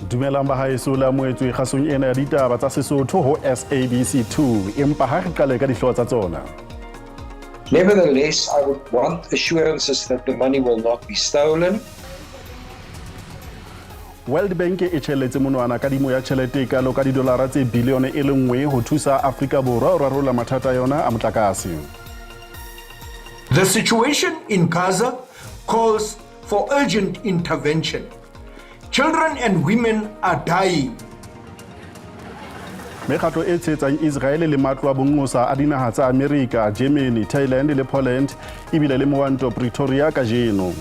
Dumelang bahaeso la moetswe kgasong ena ya ditaba tsa Sesotho ho SABC 2 empa ha re qale ka dihlooho tsa tsona. Nevertheless, I would want assurances that the money will not be stolen. World Bank e tjheletse monwana kadimo ya tjhelete e kalo ka didolara tse bilione e le nngwe ho thusa Afrika Borwa ho rarolla mathata yona a motlakase. The situation in Gaza calls for urgent intervention. Children and women are dying. Mekgatlo e tshehetsang Israel le matlo a bongosa a dinaha tsa America, Germany, Thailand le Poland ebile le mowanto Pretoria kajeno.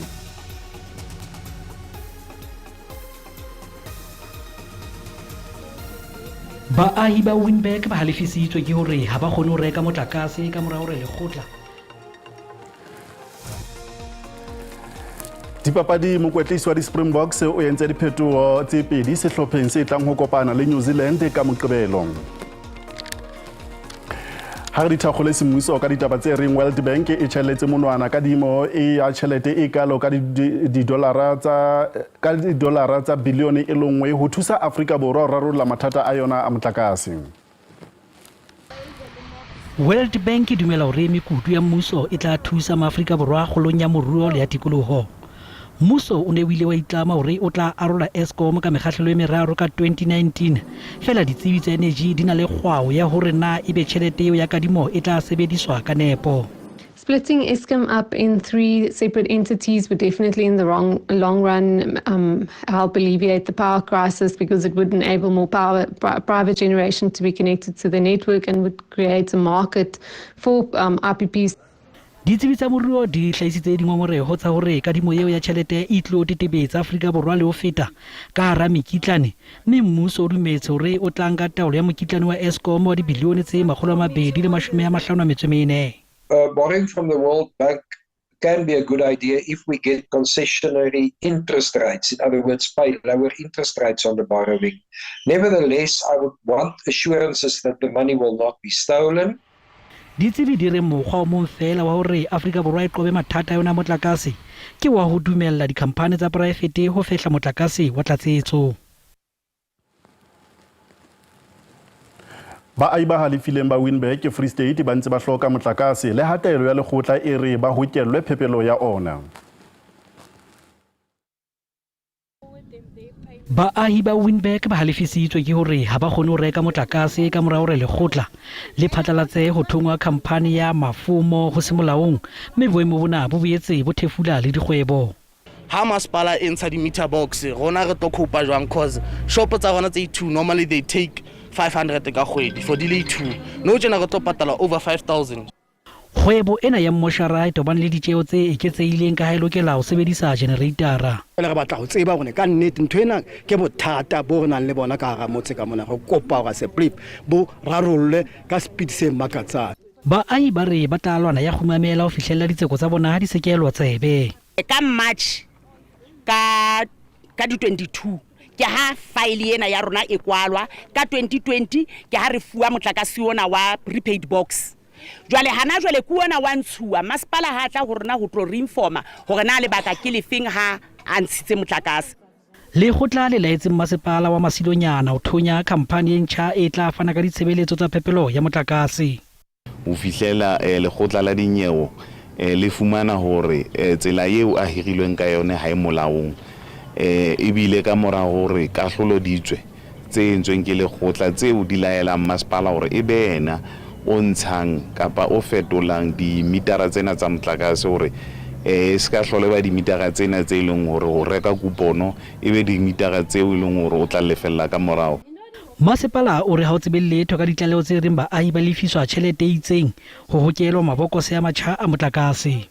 Baahi ba Winberg ba halefisitswe ke hore ha ba kgone ho reka motlakase ka mora hore lekgotla. Dipapadi mokwetlisi wa di-Springboks o entse diphetoho tse pedi sehlopheng se tlang ho kopana le New Zealand ka Moqebelo. Ha re thakgole semmuso ka ditaba tse reng World Bank e tjheletse monwana kadimo e ya tjhelete e kalo ka didolara tsa bilione e le nngwe ho thusa Afrika Borwa ho rarolla mathata a yona a motlakase. World Bank e dumela hore mekutu ya mmuso e tla thusa maAfrika Borwa kgolong ya moruo le ya tikoloho. Mmuso o ne wile wa itlama hore o tla arola Eskom ka mekgahlelo e meraro ka 2019 fela ditsebi tsa energy di na le kgwao ya hore na ebe tjhelete eo ya kadimo e tla sebediswa ka nepo. Splitting Eskom up in 3 separate entities would definitely in the long run help alleviate the power crisis because it would enable more private generation to be connected to the network and would create a market for IPPs. Ditsebi tsa moruo di hlahisitse dingongoreho tsa hore kadimo eo ya tjhelete e tlo tetebetsa Afrika Borwa le ho feta ka hara mekitlane mme mmuso o dumetse hore o tla nka taolo ya mokitlane wa Eskom wa dibilione tse 254. Borrowing from the World Bank can be a good idea if we get concessionary interest rates. In other words, pay lower interest rates on the borrowing. Nevertheless, I would want assurances that the money will not be stolen. Ditsebi di re mokgwa o mong fela wa hore Afrika Borwa e qobe mathata yona motlakase ke wa ho dumella dikhampani tsa poraefete ho fehla motlakase wa tlatsetso. Baahi ba halefileng ba Winberg Free State ba ntse ba hloka motlakase le ha taelo ya lekgotla e re ba hokellwe phepelo ya ona. Baahi ba Winberg ba halefisitswe ke hore ha ba kgone ho reka motlakase ka mora hore lekgotla le phatlalatse ho thongwa khampani ya mafumo ho se molaong mme boemo bona bo boetse bo thefula le dikgwebo. Ha masipala e ntsha di-meter box rona re tlo copa jwang cause shop tsa rona tse 2 normally they take 500 ka kgwedi for delay 2 no tjena re tlo patala over 5,000. Kgwebo ena ya mmoshara e tobane le ditjeo tse eketsehileng ka ha e lokela ho sebedisa generatara. Re batla ho tseba hore ka nnete ntho ena ke bothata bo re nang le bona ka hara motse ka mona go kopa hore se blip bo rarolle ka speed se makatsang. Baahi ba re ba tla lwana ya khumamela ho fihlella ditseko tsa bona ha di sekelwa tsebe. Ka March ka di 22 ke ha file ena ya rona e kwalwa ka 2020 ke ha re fuwa motlakase ona wa prepaid box. Jwale hana jwale kuona wa ntshuwa masipala ha tla ho rona ho tlo reinforma hore na le baka ke lefeng ha a ntshitse motlakase. Le khotla le laetse masipala wa Masilonyana ho thonya khampani e ntjha e tla fana ka ditshebeletso tsa phepelo ya motlakase. Ho fihlela le khotla la dinyewo le fumana hore tsela eo a hirilweng ka yone ha e molaong e bile ka mora hore ka hlolo ditswe tse entsweng ke le khotla tseo di laelang masipala hore e be yena o ntshang kapa o fetolang dimitara tsena tsa motlakase hore se ka hlole ba dimitara tsena tse leng hore o reka kupono e be dimitara tseo leng hore o tla lefella ka morao. Masepala o re ha o tsebe letho ka ditlaleho tse reng baahi ba lefiswa tjhelete e itseng ho hokelwa mabokose ya matjha a motlakase.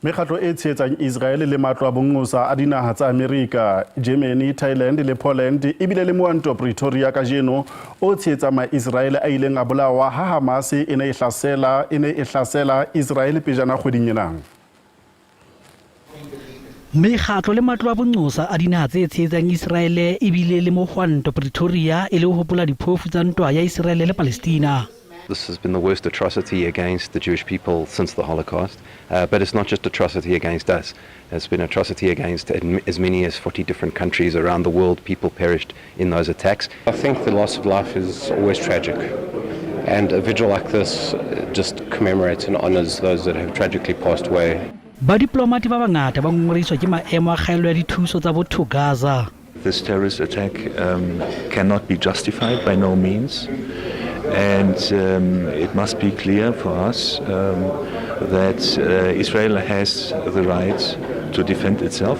Mekgatlo e tshehetsang Israel le matlo a bongosa a dinaha tsa America, Germany, Thailand le Poland ebile le mowanto Pretoria kajeno o tshehetsang ma-Israel a ileng a bolawa ha Hamas e ne e hlasela Israel pejana kgweding ena. mekgatlo le matlo a bonqosa a dinaha tse tshehetsang Iseraele ebile le mohwanto Pretoria e le ho hopola diphofu tsa ntwa ya Iseraele le Palestina. This has been the worst atrocity against the Jewish people since the Holocaust, but it's not just atrocity against us. It's been atrocity against as many as 40 different countries around the world. People perished in those attacks. I think the loss of life is always tragic, and a vigil like this just commemorates and honors those that have tragically passed away. Ba diplomati ba bangata ba ngongoriswa ke maemo a kgaello ya dithuso tsa botho Gaza. This terrorist attack cannot be justified by no means. And it must be clear for us that Israel has the right to defend itself.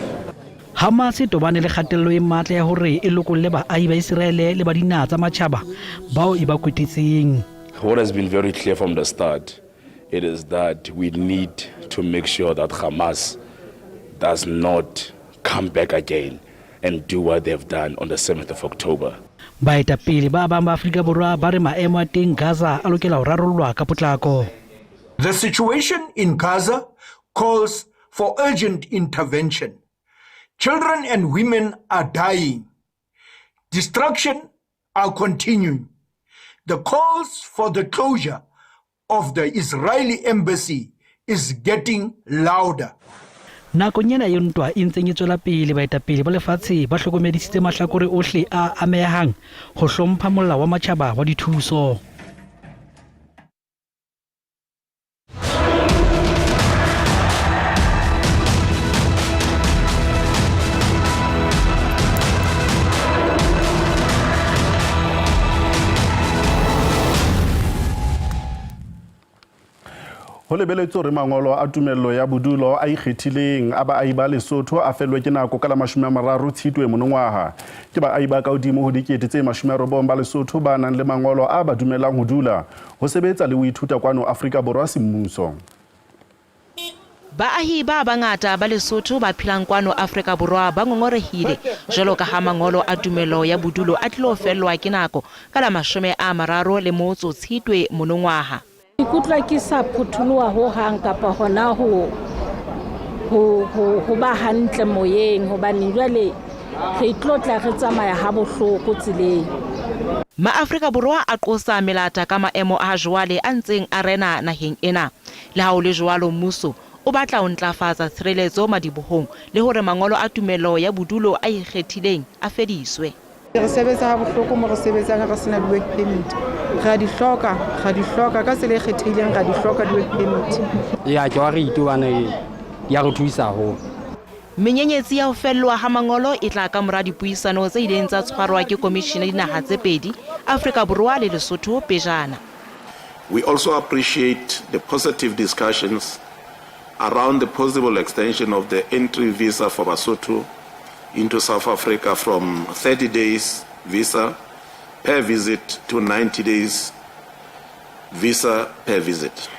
Hamas e tobane le kgatello e matla ya hore e lokolle baahi ba Iseraele le ba dinaha tsa matjhaba bao e ba kwetetseng. What has been very clear from the start, it is that we need to make sure that Hamas does not come back again and do what they've done on the 7th of October. Baetapele ba bang ba Afrika Borwa ba re maemo a teng Gaza a lokela ho rarollwa ka potlako. The situation in Gaza calls for urgent intervention. Children and women are dying. Destruction are continuing. The calls for the closure of the Israeli embassy is getting louder. Nakong ena e ntwa e ntseng e tswela pele baetapele ba lefatshe ba hlokomedisitse mahlakore ohle a amehang ho hlompha molao wa matjhaba wa dithuso. Ho lebeletswe re mangolo a tumello ya bodulo a ikgethileng a baahi ba Lesotho a fellwe ke nako ka la 30 Tshitwe monongwaha. Ke baahi ba ka hodimo ho dikete tse 90 ba Lesotho ba nang le mangolo a ba dumelang ho dula ho sebetsa le ho ithuta kwano Afrika Borwa semmuso. Baahi ba bangata ba Lesotho ba phelang kwano Afrika Borwa ba ngongorehile jwalo ka ha mangolo a tumelo ya bodulo a tlilo fellwa ke nako ka la 30 Tshitwe monongwaha. Ikutlwa ke sa phuthuloha ho hang kapa hona ho ba hantle moyeng hobane jwale re tlotla re tsamaya ha bohloko tseleng. Maafrika Borwa a qosa melata ka maemo a jwale a ntseng a rena naheng ena. Le ha o le jwalo mmuso o batla ho ntlafatsa tshireletso madibohong le hore mangolo a tumelo ya bodulo a ikgethileng a fediswe. Re sebetsa ha bohloko mo re sebetsang re sena work permit. Ga di hloka ka tsela e kgethileng ga di hloka di work permit. Ya ke wa re itobane ya re thuisa ho. Menyenyetsi ya ho fellwa ha mangolo e tla ka mora dipuisano tse ileng tsa tshwarwa ke komishene ya dinaha tse pedi Afrika Borwa le Lesotho pejana. We also appreciate the positive discussions around the possible extension of the entry visa for Basotho into South Africa from 30 days visa per visit to 90 days visa per visit.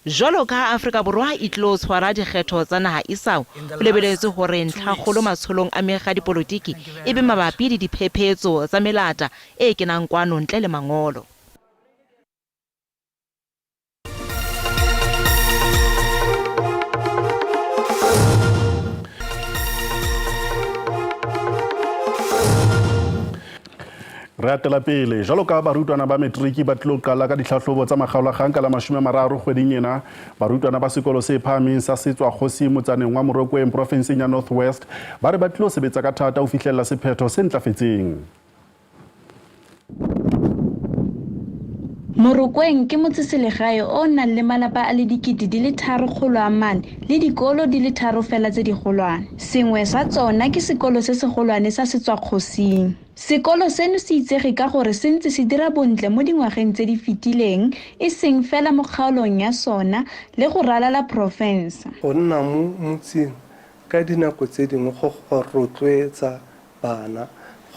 Jwalo ka Afrika Borwa e tlo tshwara dikgetho tsa naha isao o lebeletse hore ntlhakgolo matsholong a mekga dipolotiki e be mabapi le diphephetso tsa melata e kenang kwano ntle le mangolo. Re atela pele jalo ka barutwana ba matriki ba tlo qala ka dihlahlobo tsa makgaolakgang ka la 30 kgweding ena. Barutwana ba sekolo se phahameng sa Setswa-Kgosi motsaneng wa Morokweng provinseng ya North West ba re ba tlo sebetsa ka thata ho fihlella sephetho se ntlafetseng. Morokweng ke motseselegae o nang le malapa a le dikete di le 300 le dikolo di le 3 fela tse digolwane. Sengwe sa tsona ke sekolo se segolwane sa Setswa-Kgosing. Sekolo seno se itsege ka gore se ntse se dira bontle mo dingwageng tse di fetileng e seng fela mo kgaolong ya sona le go ralala province. Go nna mo motseng ka dinako tse dingwe go rotloetsa bana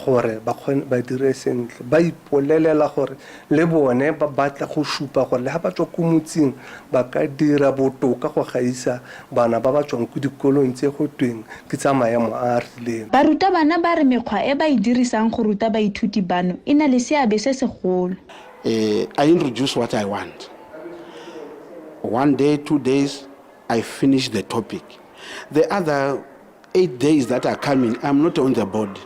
gore ba dire sentle ba ipolelela gore le bone ba batla go shupa gore le ha ba tswa ko motseng ba ka dira botoka go gaisa bana ba ba tswang ko dikolong tse go tweng ke tsa maemo a rileng. Barutabana ba re mekgwa e ba e dirisang go ruta baithuti bano e na le seabe se segolo. I introduce what I want. 1 day, 2 days, I finish the topic. The other 8 days that are coming, I'm not on the board.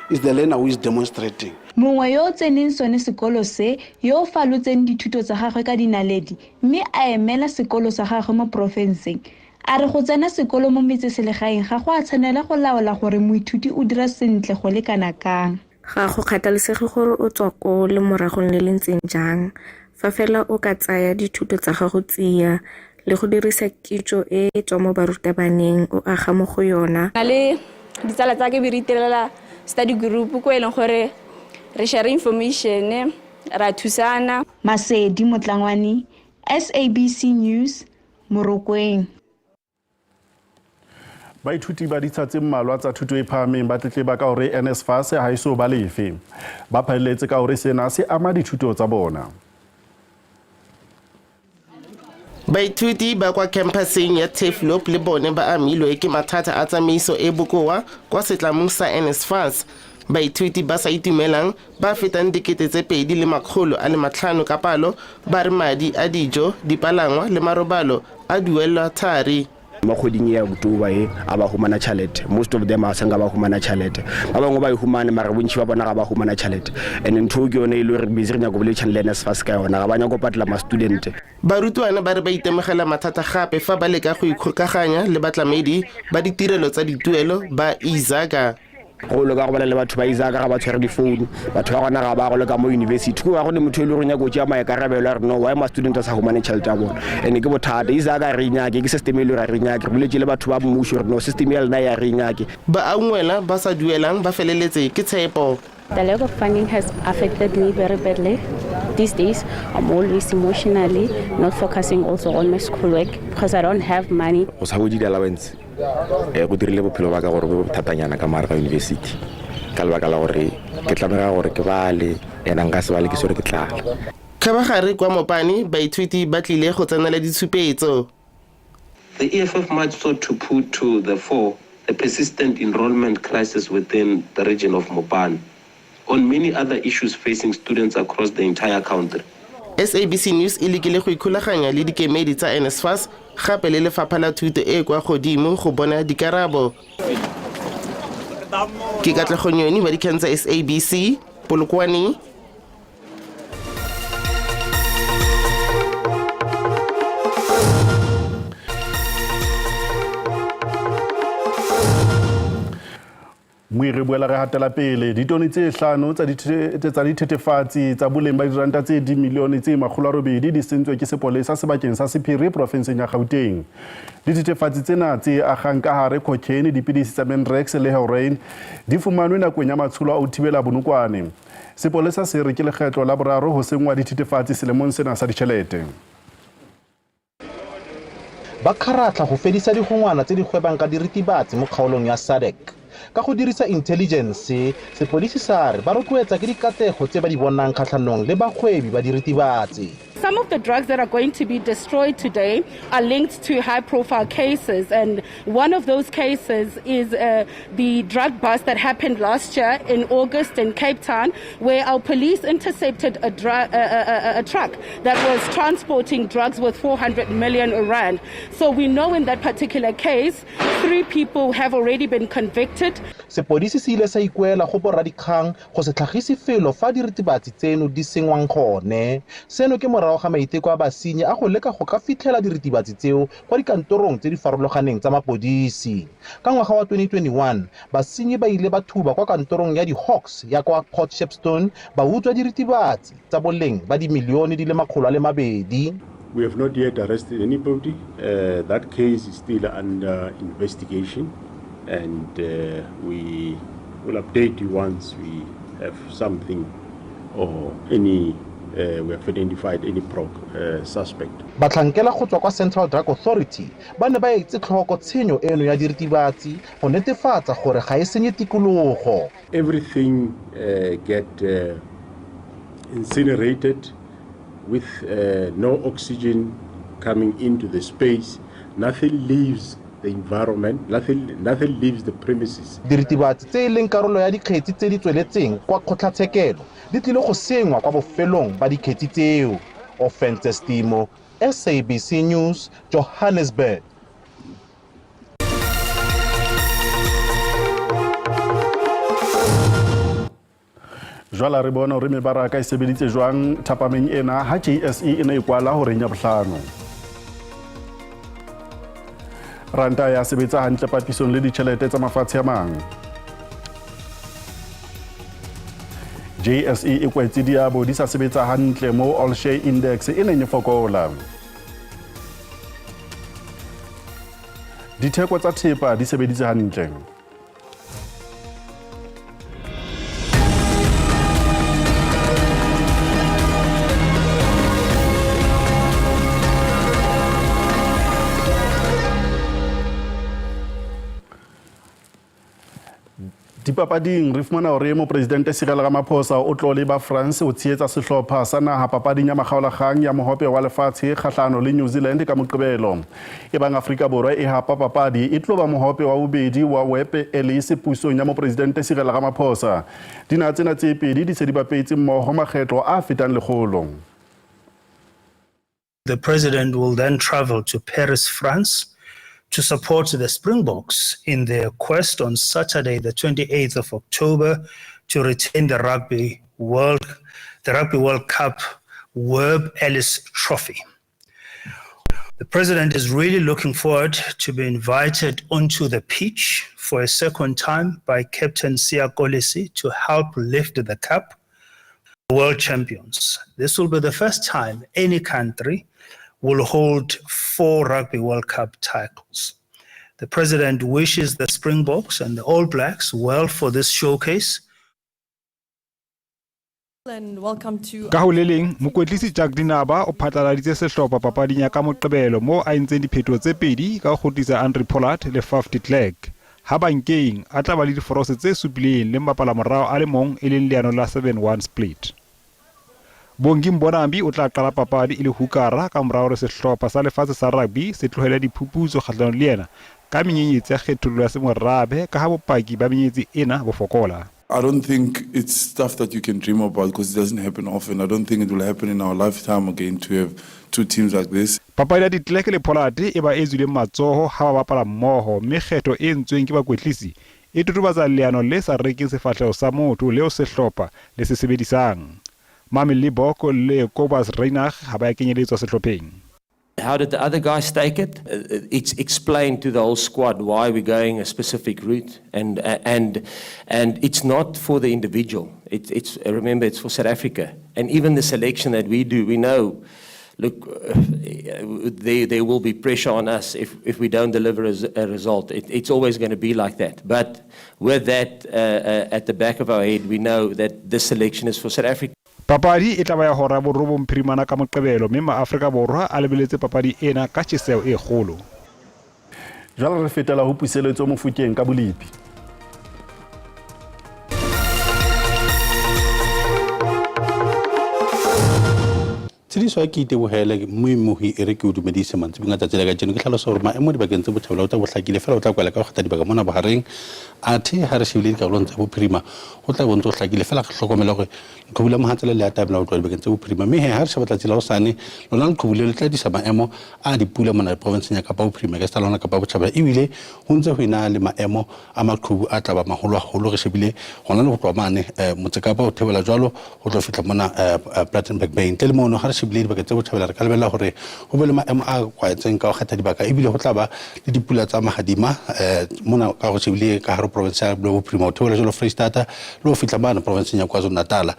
It's the learner who is demonstrating. Mongwe yo tseneng sone sekolo se yo falotseng dithuto tsa gagwe ka dinaledi mme a emela sekolo sa gagwe mo profenseng a re go tsena sekolo mo metseselegaeng ga go a tshwanela go laola gore moithuti o dira sentle go le kana kang. Ga go kgathalesege gore o tswa ko le moragong le lentseng jang fa fela o ka tsaya dithuto tsa gago tsia le go dirisa kitso e tswa mo barutabaneng o aga mo go yona. Le ditsala tsa ke biritelela study group ko eleng gore re share information ra thusana. Masedi Motlangwane, SABC News, Morokweng. Baithuti ba ditshate mmalwa tsa thuto e phahameng ba tletleba ka hore NSFAS ha iso ba lefe. Ba phaelletse ka hore sena se ama dithuto tsa bona. Baithuti ba kwa campuseng ya Teflop le bone ba amilwe ke mathata a tsamaiso e bokoa kwa setlamong sa NSFAS. Baithuti ba sa itumelang ba fetang 2,500 ka palo ba re madi a dijo, dipalangwa le marobalo a duelwa thari. Makgoding ya October aba humana chalete. Most of them are sanga ba humana chalete. Ba bangwe ba humana mara bontsi ba bona ga ba humana chalete. And ntho ke yone ile re busy nya go boletšana le NSFAS ka yona ga banya go patla ma student. Barutwana ba re ba itemogela mathata gape fa ba leka go ikgokaganya le batlamedi ba ditirelo tsa dituelo ba Izaka. Go le ka go bala le batho ba Izaka ga ba tshwere di phone batho ba gona ga ba go le ka mo university go ga go le motho ile go nya go tšea maekarabelo re no why ma student sa humana chalete a bona ene ke bothata Izaka re nyake ke system ile re nyake re boletse le batho ba mmuso re no system ile na ya re nyake ba angwela ba sa duelang ba feleletse ke tshepo. The lack of funding has affected me very badly. These days, I'm always emotionally not focusing also on my schoolwork because I don't have money. Go sa go di allowance go dirile bophelo ba ka gore bo thatanyana ka mara ka university ka lebaka la gore ke tlamega gore ke bale ena nka se bale ke sore ke tlala. Ka ba gare kwa Mopani baithuti ba tlile go tsenela ditshupetso. The EFF might sought to put to the fore the persistent enrollment crisis within the region of Mopani on many other issues facing students across the entire country. SABC News e lekile go ikgolaganya le dikemedi tsa NSFAS gape le lefapha la thuto e kwa godimo go bona dikarabo. Ke Katlego ba dikgang tsa SABC Polokwane. Moire boela re hatela pele ditone tse 5 tsa dithethefatsi tsa boleng ba diranta tse 10 milione tse 800 di sentswe ke sepolesa sebakeng sa Sephiri profenseng ya Gauteng. Dithethefatsi tsena tse agang ka hare cocaine, dipidisi tsa Menrex le heroin di fumanwe nakong ya matshulo a thibela bonokwane. Sepolesa se re ke lekgetlo la boraro ho sengwa dithethefatsi selemong sena sa ditšhelete. Ba kharatla go fedisa digongwana tse di gwebang ka diritibatsi mo kgaolong ya SADC. Ka go dirisa intelligence sepodisi sa re ba rotloetsa ke dikatego tse ba di bonang kgatlhanong le bagwebi ba diritibatsi. Some of the drugs that are going to be destroyed today are linked to high-profile cases, and one of those cases is the drug bust that happened last year in August in Cape Town, where our police intercepted a truck that was transporting drugs worth 400 million rand. So we know in that particular case, 3 people have already been convicted. Sepodisi se ile sa ikuela go borra dikgang go se tlhagise felo fa diritibatsi tseno di sengwang gone. Seno ke morago ga maiteko a basenyi a go leka go ka fitlhela diritibatsi tseo kwa dikantorong tse di farologaneng tsa mapodisi. Ka ngwaga wa 2021 basenyi ba ile ba thuba kwa kantorong ya di-Hawks ya kwa Port Shepstone ba utswa diritibatsi tsa boleng ba dimilione di le 200. We have not yet arrested anybody. That case is still under investigation, and we will update you once we have something or any we have identified any suspect. Batlhankela go tswa kwa Central Drug Authority ba ne ba itse tlhoko tshenyo eno ya diritibatsi go netefatsa gore ga e senye tikologo. Everything get incinerated with no oxygen coming into the space. Nothing leaves the environment, nothing leaves the premises. Diritibatsi tse e leng karolo ya dikgetsi tse di tsweletseng kwa kgotlatshekelo di tlile go sengwa kwa bofelong ba dikgetsi tseo. Offenses Timo, SABC News, Johannesburg. Jwala re bona hore mebaraka e sebeditse jwang thapameng ena ha JSE e ne e kwala hore nya bohlano. Ranta ya sebetsa hantle papisong le ditjhelete tsa mafatshe a mang. JSE e kwetse diabo di sa sebetsa hantle mo all share index e neng e fokola. Ditheko tsa thepa di sebeditse hantle. Dipapading re fumana hore mo presidente Cyril Ramaphosa o tlo le ba France o tshehetsa sehlopha sa naha papading ya makgaolakgang ya mohope wa lefatshe kgahlano le New Zealand ka Moqebelo. E bang Afrika Borwa e hapa papadi e tlo ba mohope wa bobedi wa WEP e le sepusong ya mo presidente Cyril Ramaphosa. Dina tsena tse pedi di se di bapetse mmoho makgetlo a fetang lekgolo. The president will then travel to Paris, France, to support the Springboks in their quest on Saturday, the 28th of October, to retain the Rugby World Cup Webb Ellis Trophy. The president is really looking forward to be invited onto the pitch for a second time by Captain Siya Kolisi to help lift the cup. World champions. This will be the first time any country will hold 4 Rugby World Cup titles. The president wishes the Springboks and the All Blacks well for this showcase. And welcome to Ka ho leleng mokwetlisi Jack Ditaba o phatlaladitse sehlopha papading ya ka Moqebelo mo a ntseng diphetho tse pedi ka go kgotlisa Andre Pollard le Faf de Klerk. Ha bankeng a tla ba le diforose tse supileng le mapala morao a le mong e leng leano la 7-1 split. Bongi Mbonambi o tla qala papadi e le hukara ka morao re sehlopha sa lefatshe sa rugby se tlohela diphuputso kgahlano le yena ka menyenyetsi ya kgethollo ya semorabe ka ha bopaki ba menyenyetsi ena bo fokola. I don't think it's stuff that you can dream about because it doesn't happen often. I don't think it will happen in our lifetime again to have 2 teams like this. Papadi ya Ditleke le Pollard e ba ezwile matsoho ha ba bapala mmoho mme kgetho e ntsweng ke bakwetlisi e totobatsa leano le sa rekeng sefahlego sa motho leo sehlopha le se sebedisang. Mameli Boko le Kobus Reinach ha ba kenyeletswa sehlopheng. How did the other guys take it? It's explained to the whole squad why we're going a specific route, and it's not for the individual. Remember, it's for South Africa, and even the selection that we do, we know. Look, there will be pressure on us if we don't deliver a result. It's always going to be like that. But with that at the back of our head, we know that this selection is for South Africa. Papadi e tla ba ya hora borobo mphirimana ka Moqebelo mme Afrika Borwa a lebeletse papadi ena ka tjheseho e kgolo. Jwale re fetela ho puseletso Mofokeng ka Bolipi. Tsediso ke itebohele moemohi e re ke o dumedise mantsi bongata tsela ka jeno ke tlhalosa hore maemo dibakeng tse bothabela o tla bohlakile fela o tla kwela ka go kgetha dibaka mona bohareng athe ha re shebile dikarolong tsa bophirima o tla bontse o hlakile fela ga hlokomela gore leqhubu la mohatsela le atabela o tloa dibakeng tse bophirima mme ha re sheba tlatsela o sane lona leqhubu le tla disa maemo a dipula mona province ya Kapa Bophirima ka sa lona Kapa Botjhabela ebile ho ntse ho ina le maemo a maqhubu a tla ba maholo haholo re shebile hona le ho tloa mane motse Kapa o thebela jwalo ho tlo fitla mona Plettenberg Bay ntle le mono ha re shebile dibaka tse bothabela re ka lebella hore ho be le maemo a kwaetseng ka go kgetha dibaka ebile ho tla ba le dipula tsa mahadima mona ka go shebile ka haro province ya Bophirima o thebela jwalo Freistata le ho fitla mane province ya KwaZulu-Natal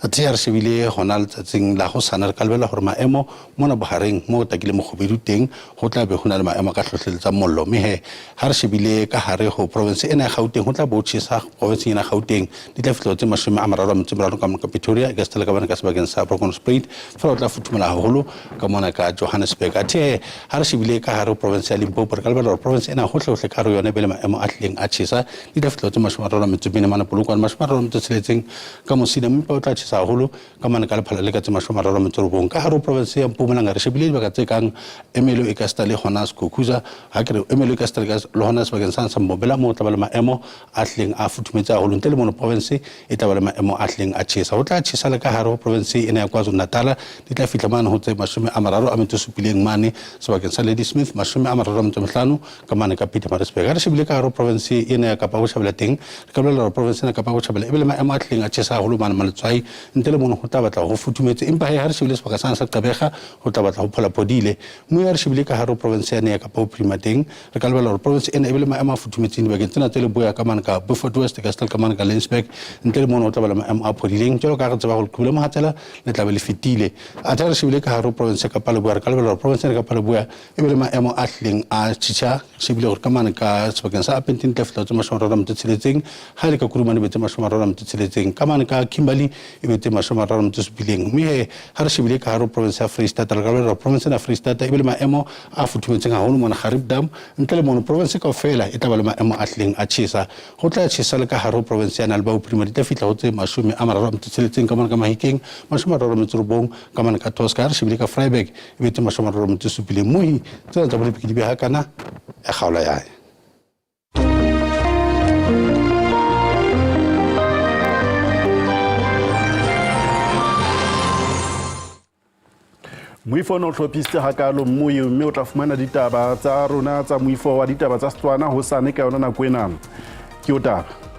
athe re shebile hona letsatsing la go sana re ka lebella hore maemo mona bohareng mo takile mogobedu teng go tla be hona le maemo ka hlohleletsa mollo mme ha re shebile ka hare ho province ena ya Gauteng ho tla bo tshisa province ena Gauteng di tla fitla tse 30 ka mona Pretoria ka stela ka bana ka sebakeng sa Brakpan fa o tla futhumela haholo ka mona ka Johannesburg athe ha re shebile ka hare ho province ya Limpopo re ka lebella hore province ena ho hle ka yona be le maemo a tleng a tshisa di tla fitla tse 30 mana Polokwane 36 ka Mosina mme pa o tla tshisa tshesa haholo ka mane ka lephala le ka tsema shoma raro metsorobong ka haro province ya Mpumalanga re shebile ba ka tse kang Emelo e ka sta le hona Skukuza ha ke re Emelo e ka sta le hona se ba ke sa mbobela mo tla ba le maemo a hleng a futhumetse haholo ntle le mono province e tla ba le maemo a hleng a tshesa ho tla tshesa le ka haro province ena ya KwaZulu-Natal di tla fihla mane ho tse 37 mane sebakeng sa Lady Smith 35 ka mane ka Pietermaritzburg ha re shebile ka haro province ena ya Kapa Botjhabela teng re ka bolela province ena Kapa Botjhabela e bile maemo a hleng a tshesa haholo mane maletswai ntle le mono ho tla batla ho futhumetse empa ha re shebile sebaka sa Qabega ho tla batla ho phola podile mo ya re shebile ka haro province ena ya Kapa Bophirima teng re ka bolela province ena e bile maemo a futhumetseng bakeng tsena tse le boya ka mane ka Beaufort West ka Stel ka mane ka Lensburg ntle le mono ho tla bala maemo a podileng jalo ka re tseba go khubula mohatsela le tla be le fitile a tla re shebile ka haro province ka Paleboa re ka bolela province ena ka Paleboa e bile maemo a hleng a tshitsha shebile gore ka mane ka sebakeng sa Apentin tla fitla tse 36 ha le ka Kurumane betse 36 ka mane ka Kimberley e betse 37 mme he ha re shebile ka haro province ya Free State re ka bolela province na Free State e bile maemo a futhumetseng haholo mona Garib Dam ntle le mono province ka ofela e tla ba le maemo a hleng a tshisa go tla tshisa le ka haro province ya Nalba Bophirima di tla fitla go tse 36 ka mane ka Mahikeng 37 ka mane ka Tosca re shebile ka Vryburg e betse 37 mohi tsena tsa bolepiki di be hakana e kgaola yae Moifo no tlhophiste hakalo mmoyo mme o tla fumana ditaba tsa rona tsa moifo wa ditaba tsa Setswana hosane ka yona nako ena ke o taba